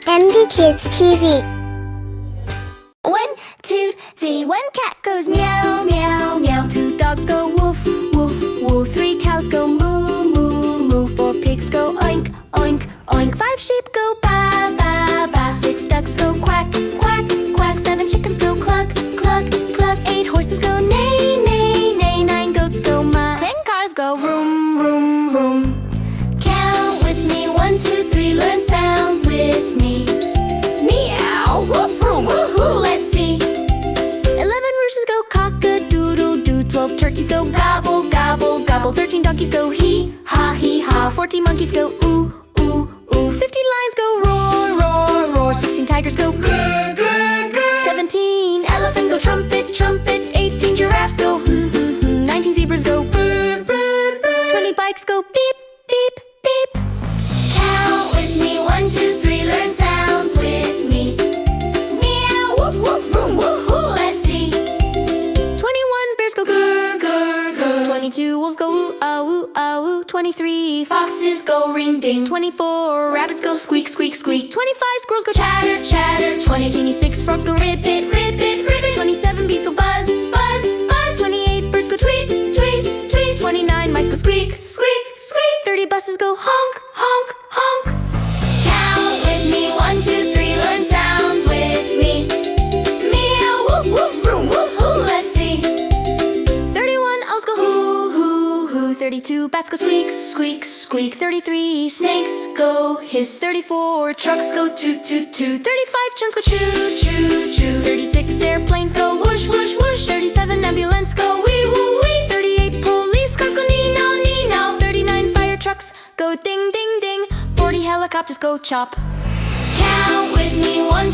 Emdi Kids TV. 1, 2, 3. One cat goes meow, meow, meow. 2 dogs go woof, woof, woof. 3 cows go moo, moo, moo. 4 pigs go oink, oink, oink. 5 sheep go ba, ba, ba. 6 ducks go quack, quack, quack. 7 chickens go cluck, cluck, cluck. 8 horses go neigh, neigh, neigh. 9 goats go ma. 10 cars go vroom, vroom, vroom. Count with me, 1, 2, 3. Learn sounds with me. Meow, woof, vroom, woohoo. Let's see. 11 roosters go cock-a-doodle-doo. 12 turkeys go gobble, gobble, gobble. 13 donkeys go hee ha. 14 monkeys go ooh, ooh, ooh. 15 lions go roar, roar, roar. 16 tigers go grr, grr, grr. 17 elephants go trumpet, trumpet. 18 giraffes go 19 zebras go brr, brr, brr. 20 bikes go beep, beep, beep. Count with me, 1, 2, 3. Learn sounds with me. Meow, woof, woof, vroom, woohoo. Let's see. 21 bears go grr, grr, grr. 22 wolves go woo, ah, woo, ah, woo. 23 foxes go ring, ding. 24 rabbits go squeak, squeak, squeak. 25 squirrels go chatter, chatter. 26 frogs go ribbit, ribbit, ribbit. 27 bees go buzz, buzz, buzz. 28 birds go tweet, tweet, tweet. 29 mice go squeak, squeak, squeak. 30 buses go honk, honk, honk. Count with me, 1, 2, 3. Learn sounds with me. Meow, woof, woof, vroom, woohoo. Let's see. 31 owls go hoo, hoo, hoo. 32 bats go squeak, squeak, squeak. 33 snakes go hiss. 34 trucks go toot, toot, toot. 35 chickens go choo, choo, choo. 36 airplanes go whoosh, whoosh, whoosh. 37 ambulance go wee, woo, wee. 38 police cars go nee, now, nee, now. 39 fire trucks go ding, ding, ding. 40 helicopters go chop. Count with me, 1,